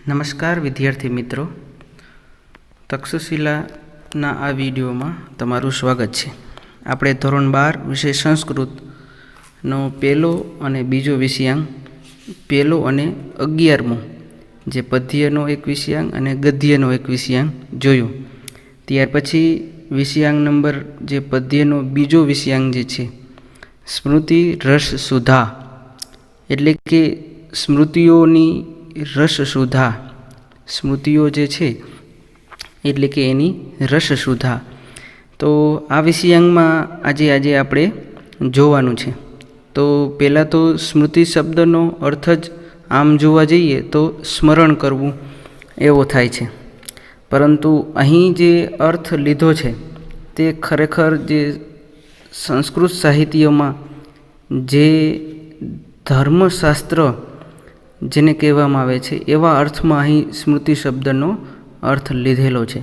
નમસ્કાર વિદ્યાર્થી મિત્રો, તક્ષશિલાના આ વિડીયોમાં તમારું સ્વાગત છે. આપણે ધોરણ 12 વિષય સંસ્કૃતનો પહેલો અને બીજો વિષયાંક, પહેલો અને 11મો, જે પદ્યનો એક વિષયાંક અને ગદ્યનો એક વિષયાંક જોયો. ત્યાર પછી વિષયાંક નંબર જે પદ્યનો બીજો વિષયાંક જે છે, સ્મૃતિ રસ સુધા, એટલે કે સ્મૃતિઓની રસ સુધા, સ્મૃતિઓ જે છે એટલે કે એની રસ સુધા. તો આ વિષયાંકમાં આજે આપણે જોવાનું છે. તો પહેલાં તો સ્મૃતિ શબ્દનો અર્થ જ આમ જોવા જઈએ તો સ્મરણ કરવું એવો થાય છે, પરંતુ અહીં જે અર્થ લીધો છે તે ખરેખર જે સંસ્કૃત સાહિત્યમાં જે ધર્મશાસ્ત્ર જેને કહેવામાં આવે છે એવા અર્થમાં અહીં સ્મૃતિ શબ્દનો અર્થ લીધેલો છે.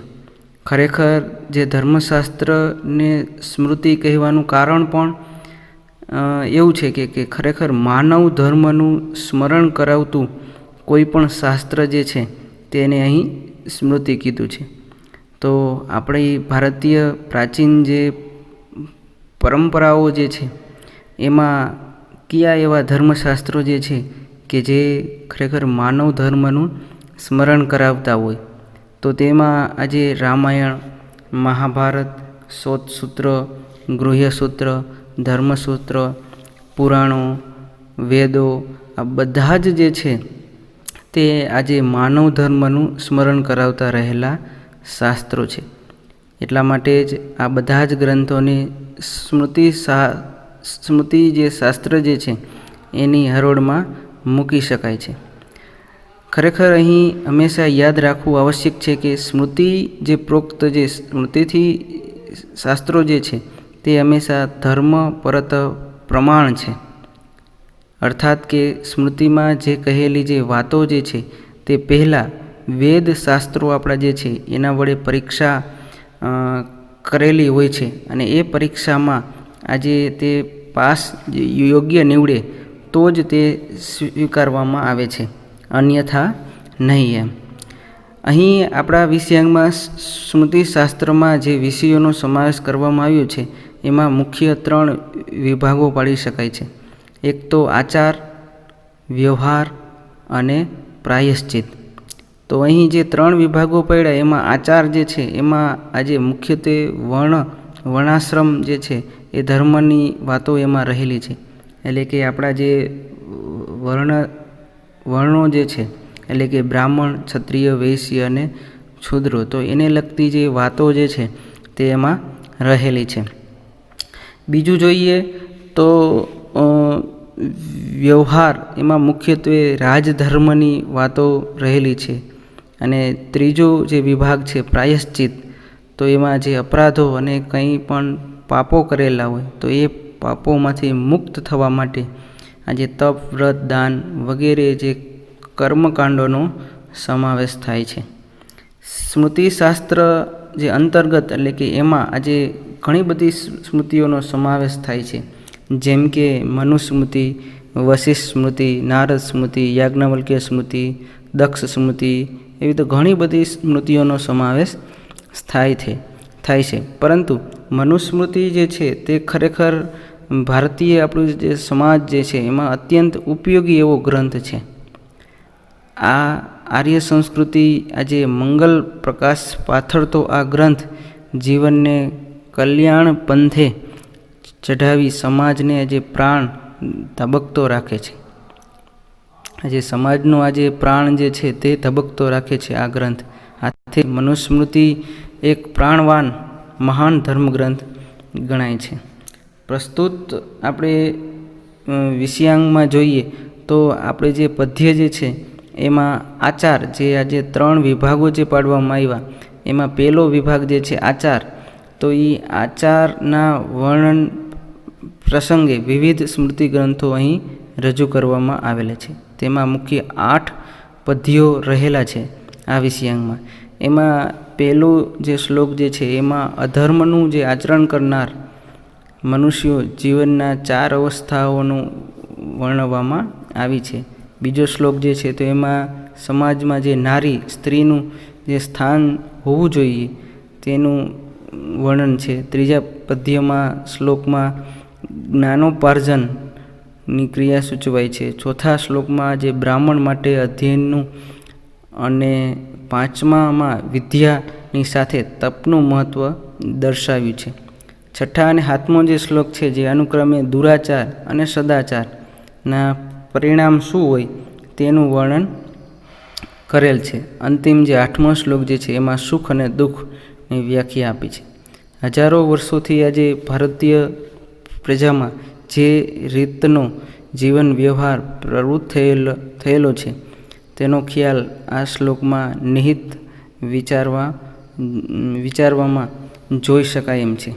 ખરેખર જે ધર્મશાસ્ત્રને સ્મૃતિ કહેવાનું કારણ પણ એવું છે કે ખરેખર માનવ ધર્મનું સ્મરણ કરાવતું કોઈ પણ શાસ્ત્ર જે છે તેને અહીં સ્મૃતિ કીધું છે. તો આપણી ભારતીય પ્રાચીન જે પરંપરાઓ જે છે એમાં કયા એવા ધર્મશાસ્ત્રો જે છે કે જે ખરેખર માનવ ધર્મનું સ્મરણ કરાવતા હોય, તો તેમાં આજે રામાયણ, મહાભારત, શોધસૂત્ર, ગૃહ્યસૂત્ર, ધર્મસૂત્ર, પુરાણો, વેદો, આ બધા જ જે છે તે આજે માનવ ધર્મનું સ્મરણ કરાવતા રહેલા શાસ્ત્રો છે. એટલા માટે જ આ બધા જ ગ્રંથોને સ્મૃતિ જે શાસ્ત્ર જે છે એની હરોળમાં મૂકી શકાય છે. ખરેખર અહીં હંમેશા યાદ રાખવું આવશ્યક છે કે સ્મૃતિ જે પ્રોક્ત જે સ્મૃતિથી શાસ્ત્રો જે છે તે હંમેશા ધર્મ પરત પ્રમાણ છે. અર્થાત કે સ્મૃતિમાં જે કહેલી જે વાતો જે છે તે પહેલાં વેદ શાસ્ત્રો આપણા જે છે એના વડે પરીક્ષા કરેલી હોય છે, અને એ પરીક્ષામાં આજે તે પાસ યોગ્ય નીવડે તો જ તે સ્વીકારવામાં આવે છે, અન્યથા નહીં. એમ અહીં આપણા વિષયાંકમાં સ્મૃતિશાસ્ત્રમાં જે વિષયોનો સમાવેશ કરવામાં આવ્યો છે એમાં મુખ્ય 3 વિભાગો પાડી શકાય છે. એક તો આચાર, વ્યવહાર અને પ્રાયશ્ચિત. તો અહીં જે 3 વિભાગો પડ્યા એમાં આચાર જે છે એમાં આજે મુખ્યત્વે વર્ણાશ્રમ જે છે એ ધર્મની વાતો એમાં રહેલી છે. એટલે કે આપણા જે વર્ણો જે છે એટલે કે બ્રાહ્મણ, ક્ષત્રિય, વૈશ્ય અને શૂદ્રો, તો એને લગતી જે વાતો જે છે તે એમાં રહેલી છે. બીજું જોઈએ તો વ્યવહાર, એમાં મુખ્યત્વે રાજધર્મની વાતો રહેલી છે. અને ત્રીજો જે વિભાગ છે પ્રાયશ્ચિત, તો એમાં જે અપરાધો અને કંઈ પણ પાપો કરેલા હોય તો એ પાપોમાંથી મુક્ત થવા માટે આજે તપ, વ્રત, દાન વગેરે જે કર્મકાંડોનો સમાવેશ થાય છે. સ્મૃતિશાસ્ત્ર જે અંતર્ગત એટલે કે એમાં આજે ઘણી બધી સ્મૃતિઓનો સમાવેશ થાય છે, જેમ કે મનુસ્મૃતિ, વશિષ્ઠ સ્મૃતિ, નારદ સ્મૃતિ, યાજ્ઞવલ્ક્ય સ્મૃતિ, દક્ષ સ્મૃતિ, એવી તો ઘણી બધી સ્મૃતિઓનો સમાવેશ થાય છે. પરંતુ મનુસ્મૃતિ જે છે તે ખરેખર ભારતીય આપણું જે સમાજ જે છે એમાં અત્યંત ઉપયોગી એવો ગ્રંથ છે. આ આર્ય સંસ્કૃતિ આજે મંગલ પ્રકાશ પાથરતો આ ગ્રંથ જીવનને કલ્યાણ પંથે ચઢાવી સમાજને આજે પ્રાણ ધબકતો રાખે છે. આજે સમાજનો આજે પ્રાણ જે છે તે ધબકતો રાખે છે આ ગ્રંથ. આથી મનુસ્મૃતિ એક પ્રાણવાન મહાન ધર્મગ્રંથ ગણાય છે. પ્રસ્તુત આપણે વિષયાંકમાં જોઈએ તો આપણે જે પદ્ય જે છે એમાં આચાર, જે આજે 3 વિભાગો જે પાડવામાં આવ્યા એમાં પહેલો વિભાગ જે છે આચાર, તો એ આચારના વર્ણન પ્રસંગે વિવિધ સ્મૃતિ ગ્રંથો અહીં રજૂ કરવામાં આવેલા છે. તેમાં મુખ્ય 8 પદ્યો રહેલા છે આ વિષયાંકમાં. એમાં પહેલો જે શ્લોક જે છે એમાં અધર્મનું જે આચરણ કરનાર મનુષ્યો જીવનના 4 અવસ્થાઓનું વર્ણવવામાં આવી છે. બીજો શ્લોક જે છે તો એમાં સમાજમાં જે નારી સ્ત્રીનું જે સ્થાન હોવું જોઈએ તેનું વર્ણન છે. ત્રીજા પદ્યમાં શ્લોકમાં જ્ઞાનોપાર્જનની ક્રિયા સૂચવાય છે. ચોથા શ્લોકમાં જે બ્રાહ્મણ માટે અધ્યયનનું અને પાંચમામાં વિદ્યાની સાથે તપનું મહત્ત્વ દર્શાવ્યું છે. છઠ્ઠા અને સાતમો જે શ્લોક છે જે અનુક્રમે દુરાચાર અને સદાચારના પરિણામ શું હોય તેનું વર્ણન કરેલ છે. અંતિમ જે આઠમો શ્લોક જે છે એમાં સુખ અને દુઃખની વ્યાખ્યા આપી છે. હજારો વર્ષોથી આજે ભારતીય પ્રજામાં જે રીતનો જીવન વ્યવહાર પ્રવૃત્ત થયેલો છે તેનો ખ્યાલ આ શ્લોકમાં નિહિત વિચારવામાં જોઈ શકાય એમ છે.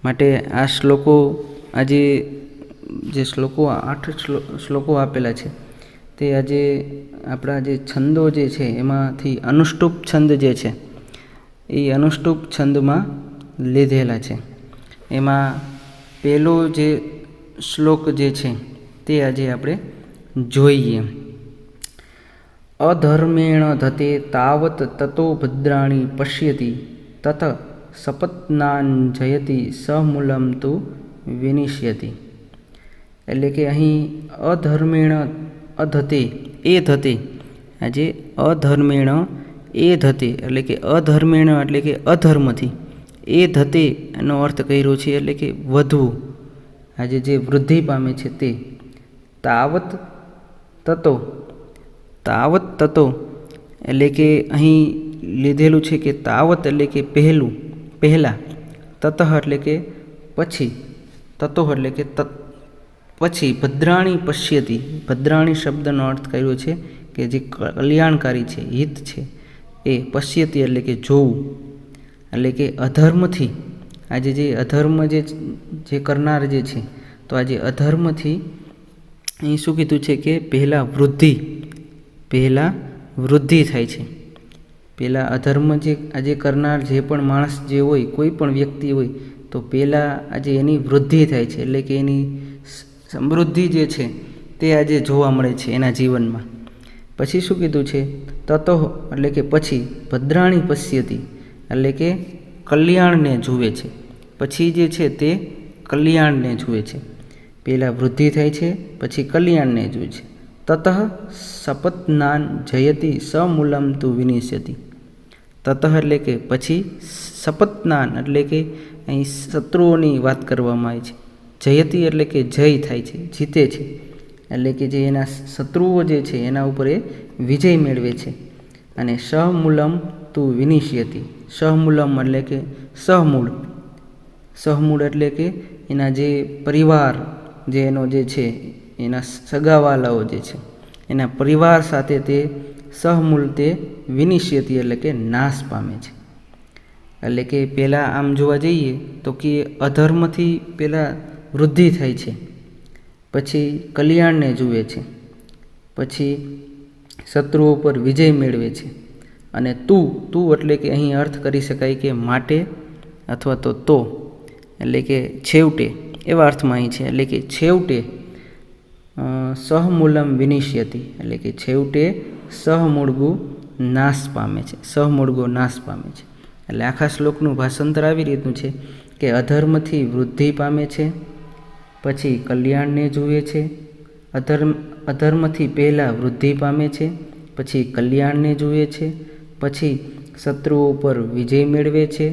માટે આ શ્લોકો આજે જે શ્લોકો 8 શ્લોકો આપેલા છે તે આજે આપણા જે છંદો જે છે એમાંથી અનુષ્ટુપ છંદ જે છે એ અનુષ્ટુપ છંદમાં લીધેલા છે. એમાં પહેલો જે શ્લોક જે છે તે આજે આપણે જોઈએ. અધર્મેણ ધતે તાવત તતો ભદ્રાણી પશ્યતિ તત સપત્નાન જયતિ સમૂલમ તુ વિનિશ્યતિ. એટલે કે અહીં અધર્મેણ અધતે એ ધતે, આજે અધર્મેણ એ ધતે એટલે કે અધર્મેણ એટલે કે અધર્મથી, એ ધતે એનો અર્થ કર્યો છે એટલે કે વધવું, આજે જે વૃદ્ધિ પામે છે તે. તાવત તતો, તાવત તતો એટલે કે અહીં લીધેલું છે કે તાવત એટલે કે પહેલાં, તતઃ એટલે કે પછી, તતો એટલે કે પછી, ભદ્રાણી પશ્યતિ, ભદ્રાણી શબ્દનો અર્થ કર્યો છે કે જે કલ્યાણકારી છે, હિત છે એ. પશ્યતિ એટલે કે જોવું, એટલે કે અધર્મથી, આજે જે અધર્મ જે કરનાર જે છે તો આજે અધર્મથી અહીં શું કીધું છે કે પહેલાં વૃદ્ધિ થાય છે. પહેલાં અધર્મ જે આજે કરનાર જે પણ માણસ જે હોય, કોઈ પણ વ્યક્તિ હોય તો પહેલાં આજે એની વૃદ્ધિ થાય છે, એટલે કે એની સમૃદ્ધિ જે છે તે આજે જોવા મળે છે એના જીવનમાં. પછી શું કીધું છે? તતો એટલે કે પછી, ભદ્રાણી પશ્યતિ એટલે કે કલ્યાણને જુએ છે. પછી જે છે તે કલ્યાણને જુએ છે. પહેલાં વૃદ્ધિ થાય છે, પછી કલ્યાણને જુએ છે. તતઃ સપત્નાન જયતિ સમૂલમ તુ વિનિશ્યતિ. તતઃ એટલે કે પછી, સપત્નાન એટલે કે અહીં શત્રુઓની વાત કરવામાં આવી છે. જયતિ એટલે કે જય થાય છે, જીતે છે, એટલે કે જે એના શત્રુઓ જે છે એના ઉપર એ વિજય મેળવે છે. અને સહમૂલમ તુ વિનિશ્યતિ, સહમૂલમ એટલે કે સહમૂળ, સહમૂળ એટલે કે એના જે પરિવાર જે એનો જે છે, એના સગાવાલાઓ જે છે એના પરિવાર સાથે તે સહમૂળ તે વિનિશ્યતિ એટલે કે નાશ પામે છે. એટલે કે પહેલાં આમ જોવા જઈએ તો કે અધર્મથી પહેલાં વૃદ્ધિ થાય છે, પછી કલ્યાણને જુએ છે, પછી શત્રુઓ પર વિજય મેળવે છે. અને તું એટલે કે અહીં અર્થ કરી શકાય કે માટે અથવા તો એટલે કે છેવટે, એવા અર્થમાં અહીં છે. એટલે કે છેવટે સહમૂલમ વિનિશ્યતિ એટલે કે છેવટે સહમૂળગો નાશ પામે છે, સહમૂળગો નાશ પામે છે. એટલે આખા શ્લોકનું ભાષાંતર આવી રીતનું છે કે અધર્મથી વૃદ્ધિ પામે છે, પછી કલ્યાણને જુએ છે, અધર્મથી પહેલાં વૃદ્ધિ પામે છે, પછી કલ્યાણને જુએ છે, પછી શત્રુઓ પર વિજય મેળવે છે,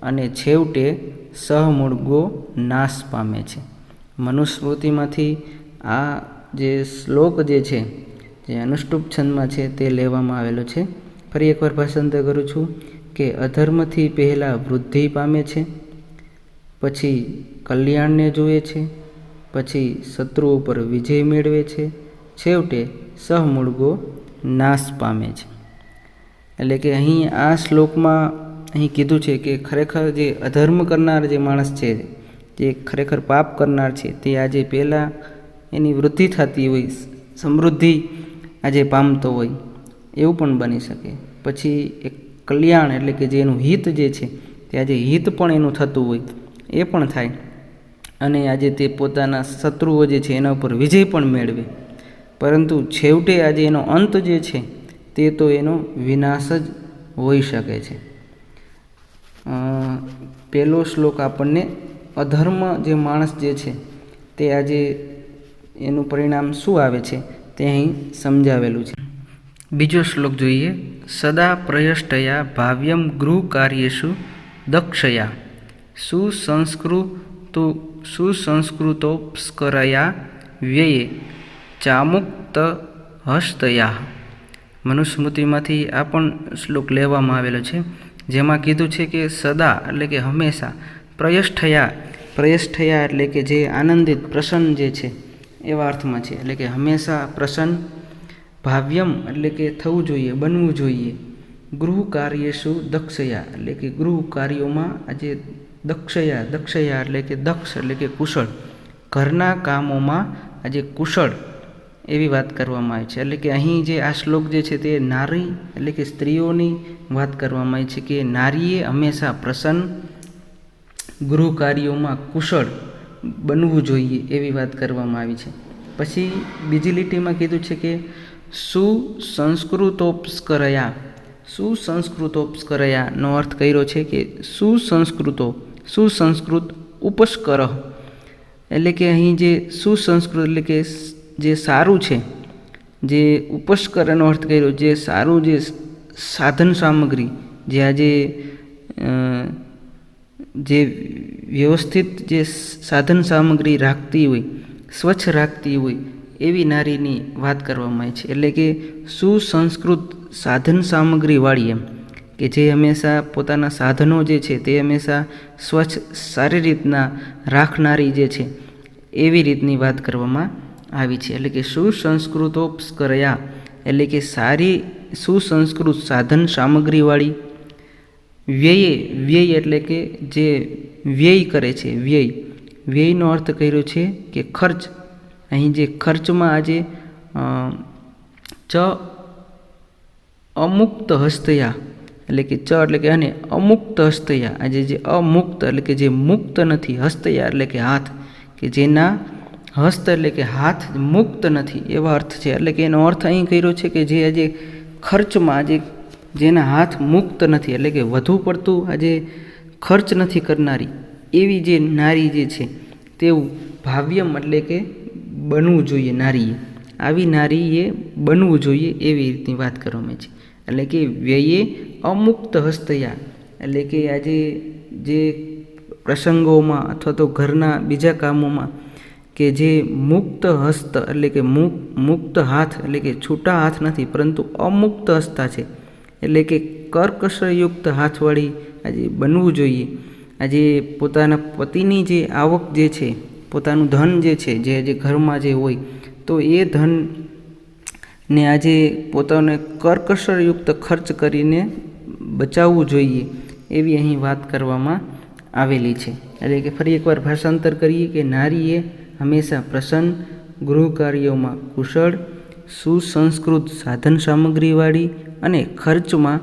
અને છેવટે સહમૂળગો નાશ પામે છે. મનુસ્મૃતિમાંથી આ જે શ્લોક જે છે જે અનુષ્ટુપ છંદમાં છે તે લેવામાં આવેલો છે. ફરી એકવાર ભાષાંતર કરું છું કે અધર્મથી પહેલાં વૃદ્ધિ પામે છે, પછી કલ્યાણને જુએ છે, પછી શત્રુઓ પર વિજય મેળવે છે, છેવટે સહમૂળગો નાશ પામે છે. એટલે કે અહીં આ શ્લોકમાં અહીં કીધું છે કે ખરેખર જે અધર્મ કરનાર જે માણસ છે, જે ખરેખર પાપ કરનાર છે, તે આજે પહેલાં એની વૃદ્ધિ થતી હોય, સમૃદ્ધિ આજે પામતો હોય એવું પણ બની શકે. પછી એક કલ્યાણ એટલે કે જે એનું હિત જે છે તે આજે હિત પણ એનું થતું હોય એ પણ થાય, અને આજે તે પોતાના શત્રુઓ જે છે એના ઉપર વિજય પણ મેળવે. પરંતુ છેવટે આજે એનો અંત જે છે તે તો એનો વિનાશ જ હોઈ શકે છે. પહેલો શ્લોક આપણને અધર્મ જે માણસ જે છે તે આજે એનું પરિણામ શું આવે છે તે અહીં સમજાવેલું છે. બીજો શ્લોક જોઈએ. સદા પ્રયષ્ટયા ભાવ્યમ ગૃહ કાર્યેષુ દક્ષયા સુસંસ્કૃતોપસ્કરયા વ્યયે ચામુક્ત હસ્તયા. મનુસ્મૃતિમાંથી આ પણ શ્લોક લેવામાં આવેલો છે, જેમાં કીધું છે કે સદા એટલે કે હંમેશા, પ્રયષ્ઠયા એટલે કે જે આનંદિત પ્રસન્ન જે છે એવા અર્થમાં છે, એટલે કે હંમેશા પ્રસન્ન. ભાવ્યમ એટલે કે થવું જોઈએ, બનવું જોઈએ. ગૃહ કાર્યેષુ દક્ષયા એટલે કે ગૃહ કાર્યોમાં આજે દક્ષયા એટલે કે દક્ષ એટલે કે કુશળ, ઘરના કામોમાં આજે કુશળ એવી વાત કરવામાં આવી છે. એટલે કે અહીં જે આ શ્લોક જે છે તે નારી એટલે કે સ્ત્રીઓની વાત કરવામાં આવી છે કે નારીએ હંમેશા પ્રસન્ન, ગૃહ કાર્યોમાં કુશળ બનવું જોઈએ એવી વાત કરવામાં આવી છે. પછી બીજી લીટીમાં કીધું છે કે સુસંસ્કૃતોપસ્કરયા નો અર્થ કર્યો છે કે સુસંસ્કૃત ઉપસ્કર, એટલે કે અહીં જે સુસંસ્કૃત એટલે કે જે સારું છે, જે ઉપસ્કરનો અર્થ કર્યો જે સારું, જે સાધન સામગ્રી જે આજે જે વ્યવસ્થિત જે સાધન સામગ્રી રાખતી હોય, સ્વચ્છ રાખતી હોય એવી નારીની વાત કરવામાં આવી છે. એટલે કે સુસંસ્કૃત સાધન સામગ્રીવાળી, એમ કે જે હંમેશા પોતાના સાધનો જે છે તે હંમેશા સ્વચ્છ સારી રીતના રાખનારી જે છે એવી રીતની વાત કરવામાં આવી છે. એટલે કે સુસંસ્કૃતોપસ્કરયા એટલે કે સારી સુસંસ્કૃત સાધન સામગ્રીવાળી. વ્યય એટલે કે જે વ્યય કરે છે, વ્યયનો અર્થ કર્યો છે કે ખર્ચ. અહીં જે ખર્ચમાં આજે અમુક્ત હસ્તયા એટલે કે એટલે કે અને અમુક્ત હસ્તયા, આજે જે અમુક્ત એટલે કે જે મુક્ત નથી, હસ્તયા એટલે કે હાથ, કે જેના હસ્ત એટલે કે હાથ મુક્ત નથી એવા અર્થ છે. એટલે કે એનો અર્થ અહીં કર્યો છે કે જે આજે ખર્ચમાં આજે જેના હાથ મુક્ત નથી, એટલે કે વધુ પડતું આજે ખર્ચ નથી કરનારી એવી જે નારી જે છે તેવું ભાવ્યમ એટલે કે બનવું જોઈએ નારીએ, આવી નારીએ બનવું જોઈએ એવી રીતની વાત કરવામાં છે. એટલે કે વ્યયે અમુક્ત હસ્તયા એટલે કે આજે જે પ્રસંગોમાં અથવા તો ઘરના બીજા કામોમાં કે જે મુક્ત હસ્ત એટલે કે મુક્ત હાથ એટલે કે છૂટા હાથ નથી પરંતુ અમુક્ત હસ્તા છે, એટલે કે કર્કશયુક્ત હાથવાળી આજે બનવું જોઈએ. આજે પોતાના પતિની જે આવક જે છે, પોતાનું ધન જે છે, જે આજે ઘરમાં જે હોય તો એ ધનને આજે પોતાને કર્કશયુક્ત ખર્ચ કરીને બચાવવું જોઈએ એવી અહીં વાત કરવામાં આવેલી છે. એટલે કે ફરી એકવાર ભાષાંતર કરીએ કે નારીએ હંમેશા પ્રસન્ન, ગૃહ કાર્યોમાં કુશળ, સુસંસ્કૃત સાધન સામગ્રીવાળી અને ખર્ચમાં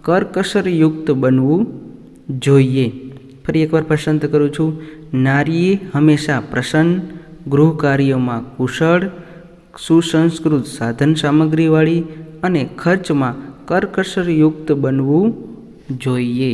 કર્કશયુક્ત બનવું જોઈએ. ફરી એકવાર ભાષાંતર કરું છું. નારીએ હંમેશા પ્રસન્ન, ગૃહ કાર્યોમાં કુશળ, સુસંસ્કૃત સાધન સામગ્રીવાળી અને ખર્ચમાં કર્કશયુક્ત બનવું જોઈએ.